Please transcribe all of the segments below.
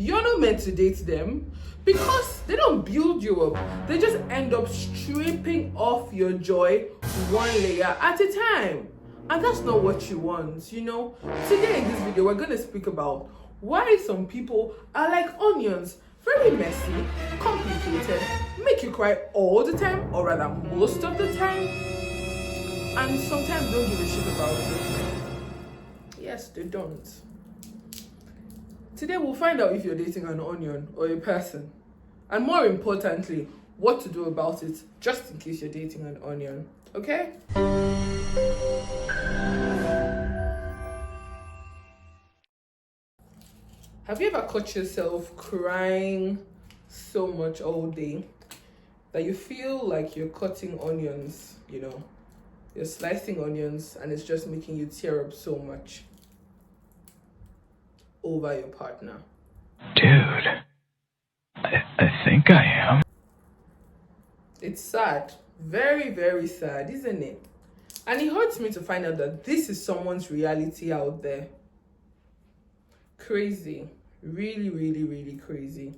You're not meant to date them because they don't build you up. They just end up stripping off your joy one layer at a time. And that's not what you want, you know? Today in this video, we're going to speak about why some people are like onions. Very messy, complicated, make you cry all the time, or rather most of the time, and sometimes don't give a shit about it. Yes, they don't. Today we'll find out if you're dating an onion or a person, and more importantly, what to do about it, just in case you're dating an onion. Okay? Have you ever caught yourself crying so much all day that you feel like you're cutting onions, you know? You're slicing onions and it's just making you tear up so much over your partner? Dude, I think I am. It's sad. Very, very sad, isn't it? And it hurts me to find out that this is someone's reality out there. Crazy. Really, really, really crazy.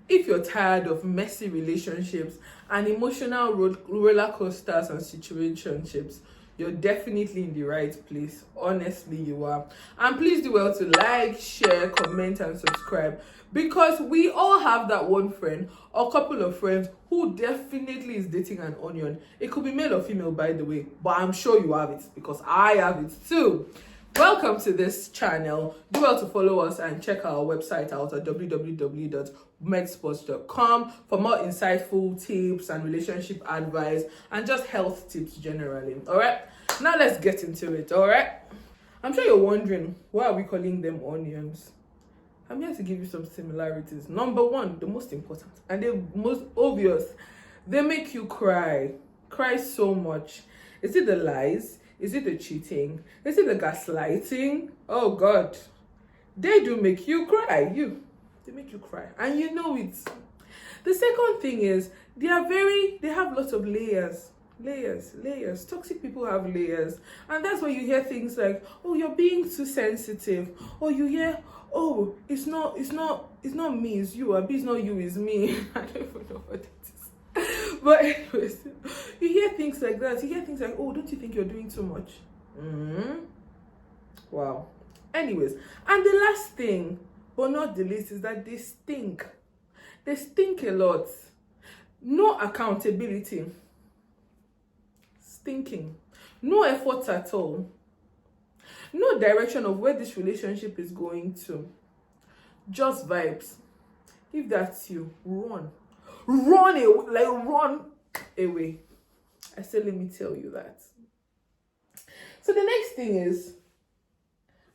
If you're tired of messy relationships and emotional roller coasters and situationships, you're definitely in the right place. Honestly, you are. And please do well to like, share, comment, and subscribe, because we all have that one friend or couple of friends who definitely is dating an onion. It could be male or female, by the way, but I'm sure you have it because I have it too. Welcome to this channel. Do well to follow us and check our website out at www.medspurs.com for more insightful tips and relationship advice and just health tips generally. All right, now let's get into it. All right, I'm sure you're wondering, why are we calling them onions? I'm here to give you some similarities. Number one, the most important and the most obvious, they make you cry so much. Is it the lies? Is it the cheating? Is it the gaslighting? Oh God, they do make you cry. They make you cry, and you know it. The second thing is they have lots of layers. Toxic people have layers, and that's why you hear things like, "Oh, you're being too sensitive," or you hear, "Oh, it's not me, it's you," or "It's not you, it's me." I don't even know what that is. But anyways, you hear things like that. You hear things like, "Oh, don't you think you're doing too much?" Wow. Anyways, and the last thing, but not the least, is that they stink. They stink a lot. No accountability. Stinking. No effort at all. No direction of where this relationship is going to. Just vibes. If that's you, run away. I said, let me tell you that. So the next thing is,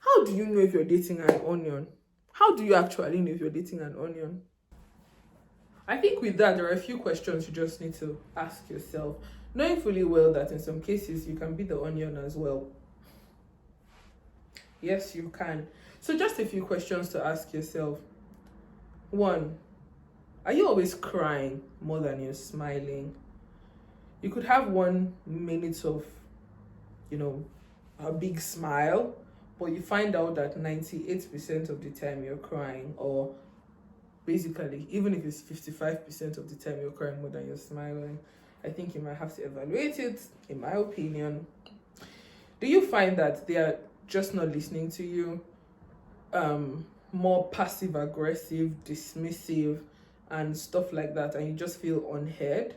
how do you know if you're dating an onion? How do you actually know if you're dating an onion? I think with that, there are a few questions you just need to ask yourself, knowing fully well that in some cases you can be the onion as well. Yes, you can. So just a few questions to ask yourself. 1, are you always crying more than you're smiling? You could have 1 minute of, a big smile, but you find out that 98% of the time you're crying, or basically, even if it's 55% of the time you're crying more than you're smiling. I think you might have to evaluate it, in my opinion. Do you find that they are just not listening to you? More passive aggressive, dismissive, and stuff like that, and you just feel unheard?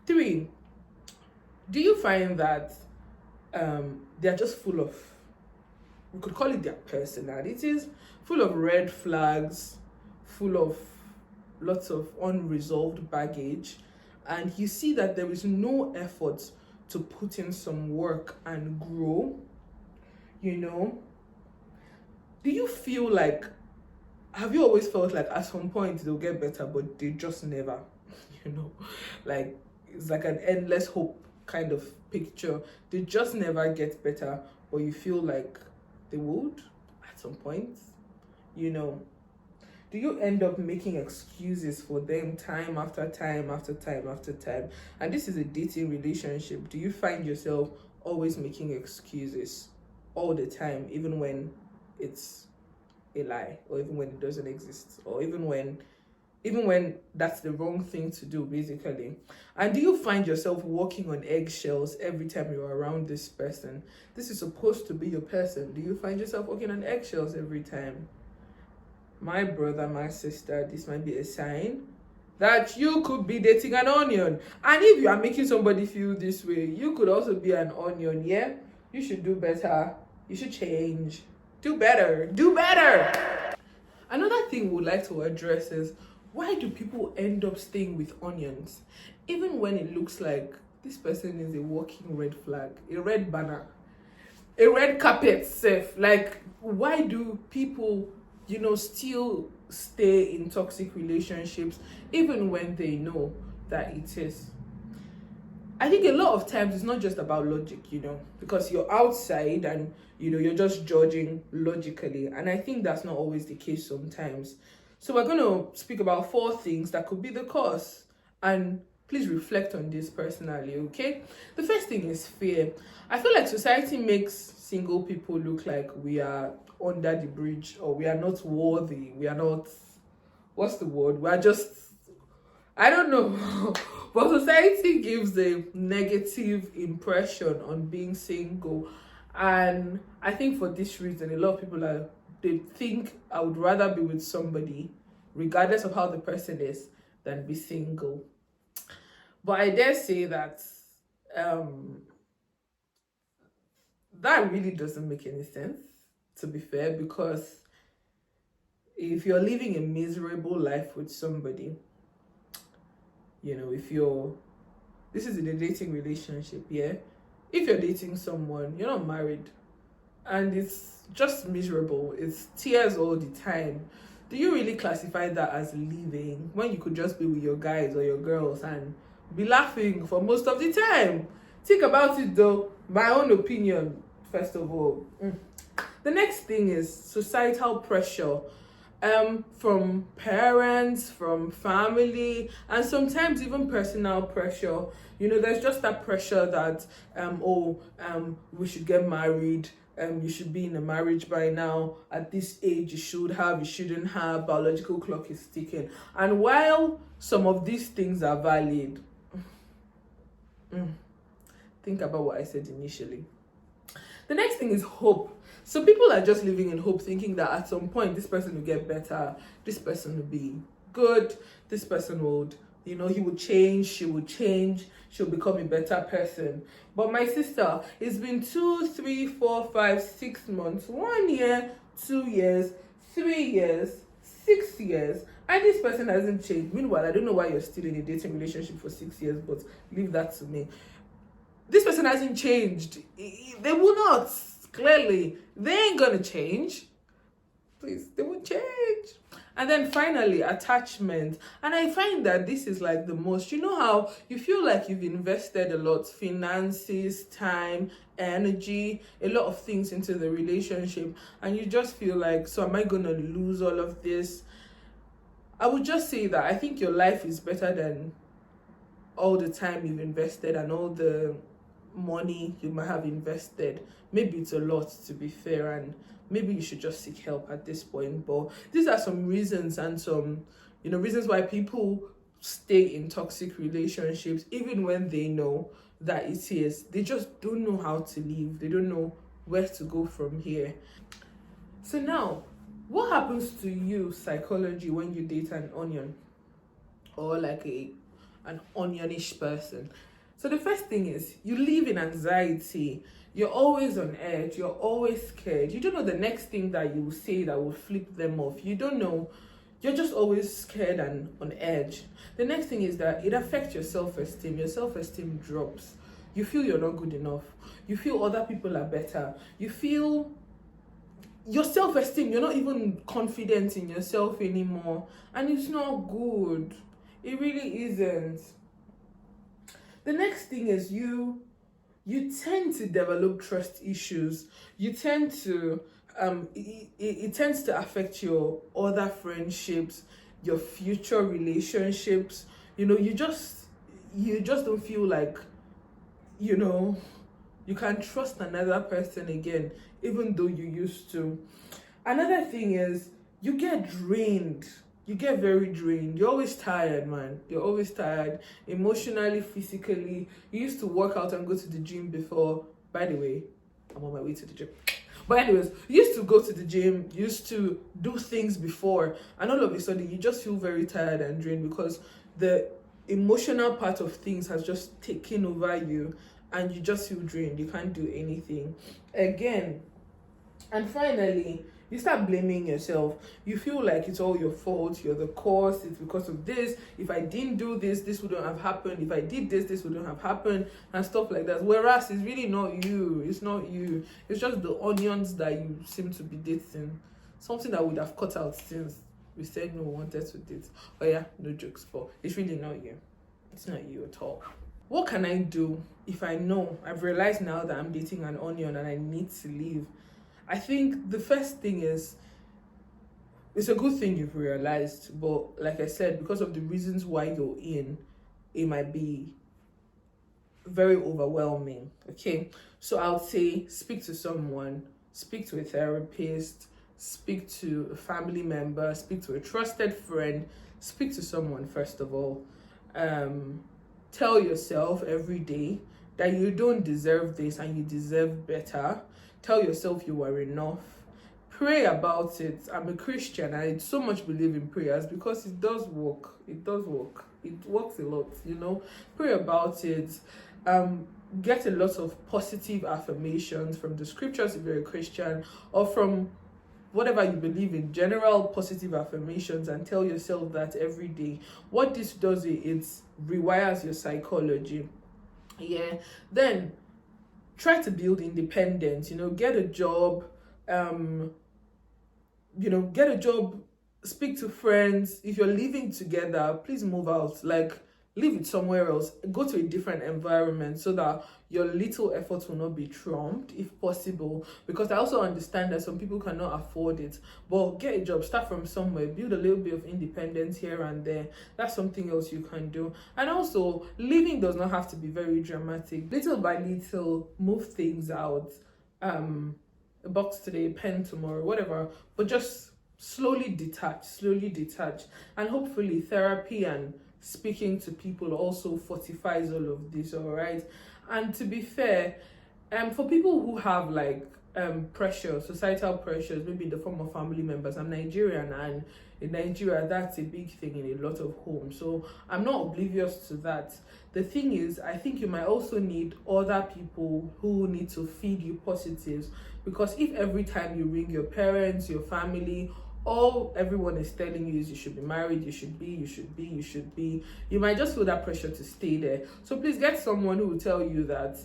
3, do you find that they're just full of, we could call it their personalities, full of red flags, full of lots of unresolved baggage, and you see that there is no effort to put in some work and grow? Do you feel like, have you always felt like at some point they'll get better, but they just never, like it's like an endless hope kind of picture. They just never get better, but you feel like they would at some point? Do you end up making excuses for them time after time after time after time? And this is a dating relationship. Do you find yourself always making excuses all the time, even when it's a lie, or even when it doesn't exist, or even when that's the wrong thing to do, basically. And do you find yourself walking on eggshells every time you're around this person? This is supposed to be your person. Do you find yourself walking on eggshells every time? My brother, my sister, this might be a sign that you could be dating an onion. And if you are making somebody feel this way, you could also be an onion. Yeah, you should do better. You should change. Do better. Do better. Another thing we'd like to address is, why do people end up staying with onions even when it looks like this person is a walking red flag, a red banner, a red carpet safe? Like, why do people, still stay in toxic relationships even when they know that it is? I think a lot of times it's not just about logic, because you're outside and you're just judging logically, and I think that's not always the case sometimes. So we're going to speak about 4 things that could be the cause, and please reflect on this personally, okay? The first thing is fear. I feel like society makes single people look like we are under the bridge, or we are not worthy, we are not, what's the word, we are just, I don't know. But society gives a negative impression on being single, and I think for this reason a lot of people they think I would rather be with somebody, regardless of how the person is, than be single. But I dare say that that really doesn't make any sense, to be fair, because if you're living a miserable life with somebody, this is in a dating relationship, yeah? If you're dating someone, you're not married, and it's just miserable, it's tears all the time, do you really classify that as living when you could just be with your guys or your girls and be laughing for most of the time? Think about it though. My own opinion, first of all. The next thing is societal pressure. From parents, from family, and sometimes even personal pressure. There's just that pressure that we should get married, you should be in a marriage by now, at this age you shouldn't have, biological clock is ticking. And while some of these things are valid, think about what I said initially. The next thing is hope. So people are just living in hope, thinking that at some point this person will get better, this person will be good, this person would, he would change, she would change, she'll become a better person. But my sister, it's been 2, 3, 4, 5, 6 months, 1 year, 2 years, 3 years, 6 years, and this person hasn't changed. Meanwhile, I don't know why you're still in a dating relationship for 6 years, but leave that to me. This person hasn't changed. They will not. Clearly, they ain't gonna change. Please, they won't change. And then finally, attachment. And I find that this is like the most, how you feel like you've invested a lot, finances, time, energy, a lot of things into the relationship, and you just feel like, so am I gonna lose all of this? I would just say that I think your life is better than all the time you've invested and all the money you might have invested. Maybe it's a lot, to be fair, and maybe you should just seek help at this point. But these are some reasons, and some reasons why people stay in toxic relationships even when they know that it is. They just don't know how to leave. They don't know where to go from here. So now, what happens to you psychology when you date an onion, or like an onionish person? So the first thing is, you live in anxiety. You're always on edge. You're always scared. You don't know the next thing that you will say that will flip them off. You don't know. You're just always scared and on edge. The next thing is that it affects your self-esteem. Your self-esteem drops. You feel you're not good enough. You feel other people are better. You feel your self-esteem, you're not even confident in yourself anymore. And it's not good. It really isn't. The next thing is you tend to develop trust issues. You tend to it tends to affect your other friendships, your future relationships. You just don't feel like you can trust another person again, even though you used to. Another thing is you get drained. You get very drained. You're always tired, man. You're always tired, emotionally, physically. You used to work out and go to the gym before. By the way, I'm on my way to the gym. But anyways, you used to go to the gym, you used to do things before, and all of a sudden you just feel very tired and drained because the emotional part of things has just taken over you, and you just feel drained. You can't do anything again. And finally, you start blaming yourself. You feel like it's all your fault. You're the cause. It's because of this. If I didn't do this, this wouldn't have happened. If I did this, this wouldn't have happened, and stuff like that. Whereas it's really not you. It's not you. It's just the onions that you seem to be dating. Something that would have cut out since we said no, wanted to date. But yeah, no jokes. But it's really not you. It's not you at all. What can I do if I know I've realized now that I'm dating an onion and I need to leave? I think the first thing is, it's a good thing you've realized, but like I said, because of the reasons why you're in, it might be very overwhelming. Okay, so I'll say speak to someone, speak to a therapist, speak to a family member, speak to a trusted friend, speak to someone first of all. Tell yourself every day that you don't deserve this and you deserve better. Tell yourself you are enough. Pray about it. I'm a Christian and I so much believe in prayers because it does work. It does work. It works a lot, you know. Pray about it. Get a lot of positive affirmations from the scriptures if you're a Christian, or from whatever you believe in, general positive affirmations, and tell yourself that every day. What this does is it rewires your psychology. Yeah. Then try to build independence, get a job, get a job, speak to friends. If you're living together, please move out, live it somewhere else, go to a different environment so that your little efforts will not be trumped if possible, because I also understand that some people cannot afford it. But get a job, start from somewhere, build a little bit of independence here and there. That's something else you can do. And also, living does not have to be very dramatic. Little by little, move things out. A box today, pen tomorrow, whatever, but just slowly detach, and hopefully therapy and speaking to people also fortifies all of this. All right. And to be fair, for people who have pressure, societal pressures, maybe in the form of family members. I'm Nigerian, and in Nigeria that's a big thing in a lot of homes, so I'm not oblivious to that. The thing is, I think you might also need other people who need to feed you positives, because if every time you ring your parents, your family, all everyone is telling you is you should be married, you should be, you might just feel that pressure to stay there. So please get someone who will tell you that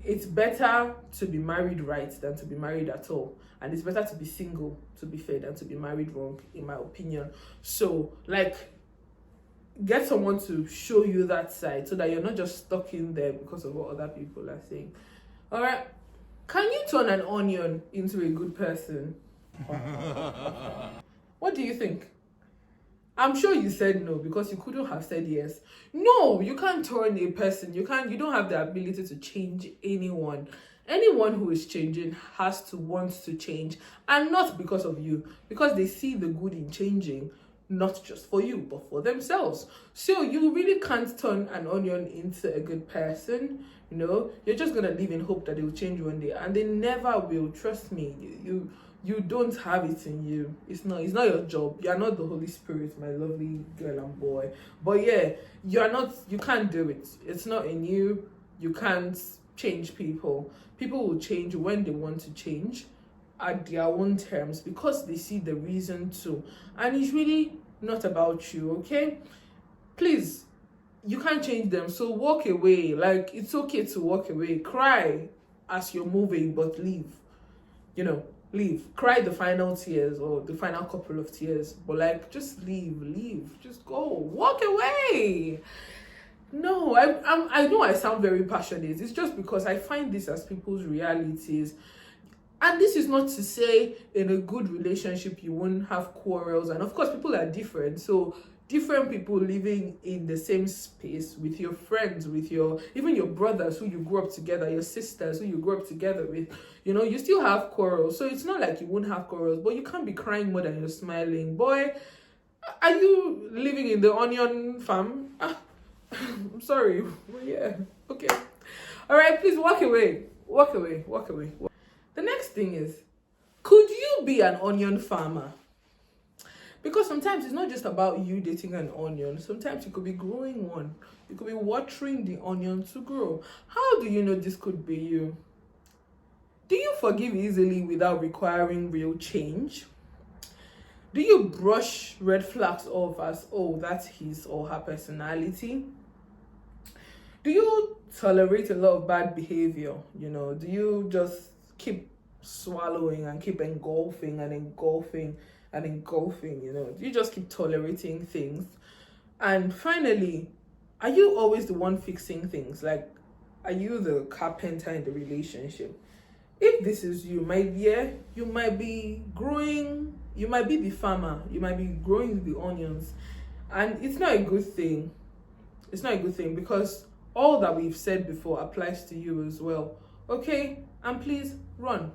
it's better to be married right than to be married at all, and it's better to be single, to be fair, than to be married wrong, in my opinion. So get someone to show you that side so that you're not just stuck in there because of what other people are saying. All right, can you turn an onion into a good person? What do you think? I'm sure you said no because you couldn't have said yes. No, you can't turn a person. You don't have the ability to change anyone. Anyone who is changing has to want to change, and not because of you, because they see the good in changing, not just for you, but for themselves. So you really can't turn an onion into a good person. You're just gonna live in hope that they will change one day, and they never will. Trust me. You don't have it in you. It's not your job. You're not the Holy Spirit, my lovely girl and boy. But yeah, you can't do it. It's not in you. You can't change people. People will change when they want to change at their own terms, because they see the reason to. And it's really not about you, okay? Please, you can't change them. So walk away. It's okay to walk away. Cry as you're moving, but leave. Leave. Cry the final tears or the final couple of tears, but just leave. Just go. Walk away. No, I know I sound very passionate. It's just because I find this as people's realities. And this is not to say in a good relationship you won't have quarrels, and of course people are different, so different people living in the same space with your friends, with your even your brothers who you grew up together, your sisters who you grew up together with, you still have quarrels. So it's not like you won't have quarrels, but you can't be crying more than you're smiling. Boy, are you living in the onion farm? I'm sorry. But yeah, okay. All right, please walk away. Walk away. Walk away. The next thing is, could you be an onion farmer? Because sometimes it's not just about you dating an onion. Sometimes you could be growing one. You could be watering the onion to grow. How do you know this could be you? Do you forgive easily without requiring real change? Do you brush red flags off as, oh, that's his or her personality? Do you tolerate a lot of bad behavior? Do you just keep swallowing and keep engulfing and engulfing and engulfing? Do you just keep tolerating things? And finally, are you always the one fixing things? Like, are you the carpenter in the relationship? If this is you, my dear, you might be growing, you might be the farmer, you might be growing the onions, and it's not a good thing. It's not a good thing, because all that we've said before applies to you as well. Okay? And please run.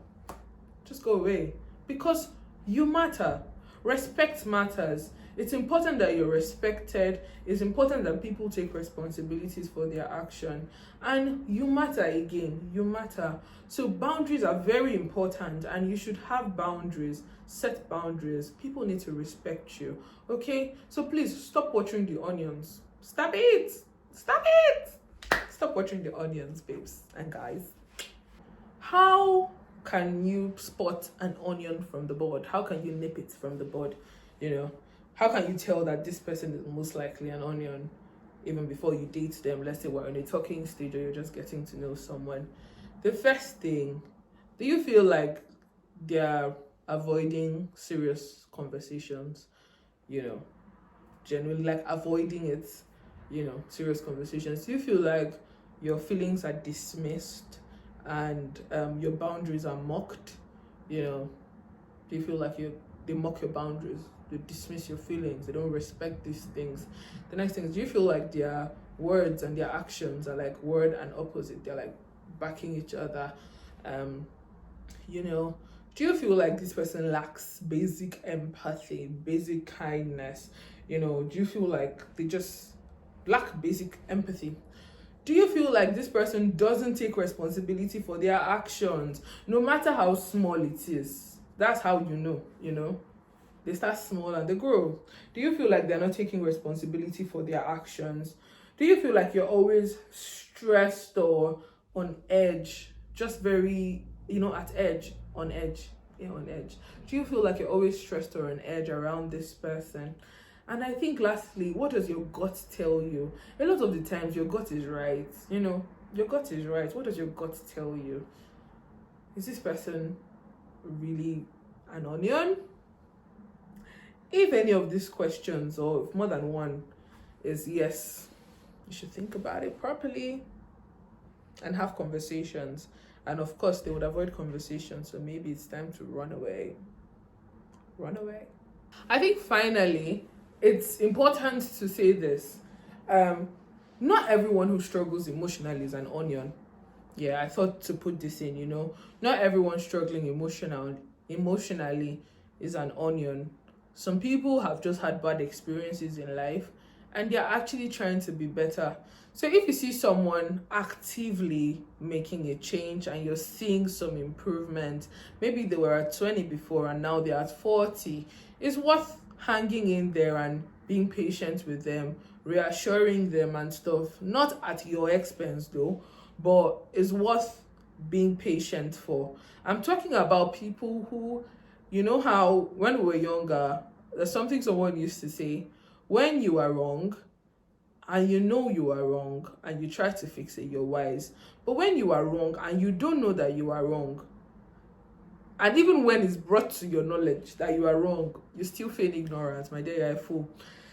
Just go away. Because you matter. Respect matters. It's important that you're respected. It's important that people take responsibilities for their action. And you matter again. You matter. So boundaries are very important, and you should have boundaries. Set boundaries. People need to respect you. Okay? So please stop watering the onions. Stop it. Stop it. Stop watering the onions, babes and guys. How can you spot an onion from the bud? How can you nip it from the bud? How can you tell that this person is most likely an onion even before you date them? Let's say we're in a talking stage or you're just getting to know someone. The first thing, do you feel like they're avoiding serious conversations? Generally, like avoiding it, serious conversations. Do you feel like your feelings are dismissed and your boundaries are mocked? Do you feel like they mock your boundaries? They dismiss your feelings. They don't respect these things. The next thing is, do you feel like their words and their actions are like word and opposite? They're like backing each other. Do you feel like this person lacks basic empathy, basic kindness? Do you feel like they just lack basic empathy? Do you feel like this person doesn't take responsibility for their actions, no matter how small it is? That's how you know. They start small and they grow. Do you feel like they're not taking responsibility for their actions? Do you feel like you're always stressed or on edge? Just very, at edge, on edge. Yeah, on edge. Do you feel like you're always stressed or on edge around this person? And I think lastly, what does your gut tell you? A lot of the times your gut is right. Your gut is right. What does your gut tell you? Is this person really an onion? If any of these questions, or if more than one is yes, you should think about it properly and have conversations. And of course, they would avoid conversations, so maybe it's time to run away. Run away. I think finally, it's important to say this. Not everyone who struggles emotionally is an onion. Yeah, I thought to put this in, Not everyone struggling emotionally is an onion. Some people have just had bad experiences in life and they're actually trying to be better. So if you see someone actively making a change and you're seeing some improvement, maybe they were at 20 before and now they're at 40, it's worth hanging in there and being patient with them, reassuring them and stuff. Not at your expense though, but it's worth being patient for. I'm talking about people who, how when we were younger, there's something someone used to say: when you are wrong and you are wrong and you try to fix it, you're wise. But when you are wrong and you don't know that you are wrong, and even when it's brought to your knowledge that you are wrong, you still feign ignorance, my dear, you're a fool.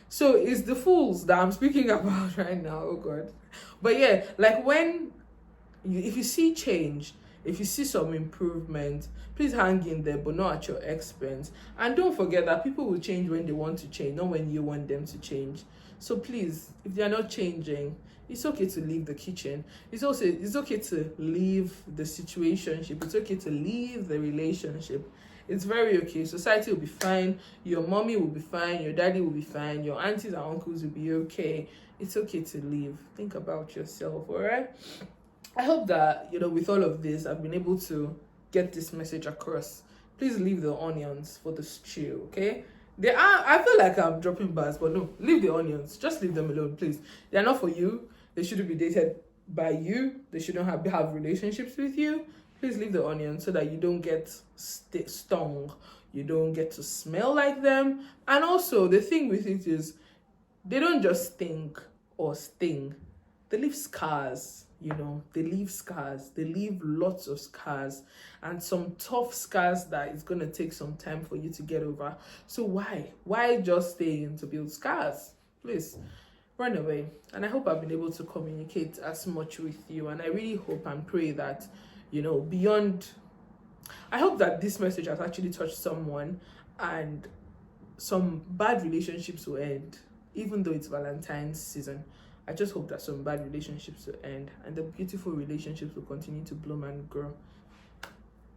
So it's the fools that I'm speaking about right now. Oh God. But yeah, like if you see change, If you see some improvement, please hang in there, but not at your expense. And don't forget that people will change when they want to change, not when you want them to change. So please, if they are not changing, it's okay to leave the kitchen. It's okay to leave the situationship. It's okay to leave the relationship. It's very okay. Society will be fine. Your mommy will be fine. Your daddy will be fine. Your aunties and uncles will be okay. It's okay to leave. Think about yourself, all right? I hope that, with all of this, I've been able to get this message across. Please leave the onions for the stew, okay? I feel like I'm dropping bars, but no, leave the onions. Just leave them alone, please. They're not for you. They shouldn't be dated by you. They shouldn't have relationships with you. Please leave the onions so that you don't get stung. You don't get to smell like them. And also, the thing with it is, they don't just stink or sting. They leave scars, They leave scars. They leave lots of scars. And some tough scars that it's going to take some time for you to get over. So why? Why just stay in to build scars? Please, run away. And I hope I've been able to communicate as much with you. And I really hope and pray that, I hope that this message has actually touched someone and some bad relationships will end, even though it's Valentine's season. I just hope that some bad relationships will end and the beautiful relationships will continue to bloom and grow.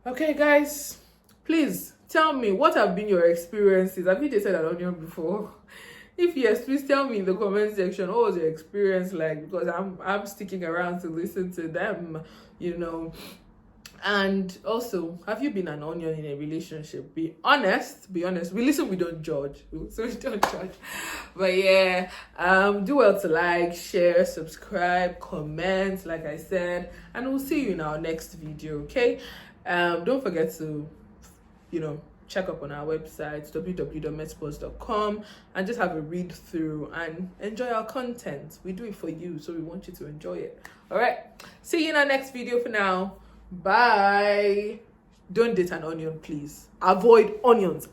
Okay, guys, please tell me, what have been your experiences? Have you dated an onion before? If yes, please tell me in the comment section, what was your experience like? Because I'm sticking around to listen to them, And also, have you been an onion in a relationship? Be honest. We don't judge. So we don't judge. But yeah, do well to like, share, subscribe, comment, like I said, and we'll see you in our next video, okay? Don't forget to, check up on our website, www.medspurs.com, and just have a read through and enjoy our content. We do it for you, so we want you to enjoy it. All right. See you in our next video for now. Bye. Don't date an onion, please. Avoid onions.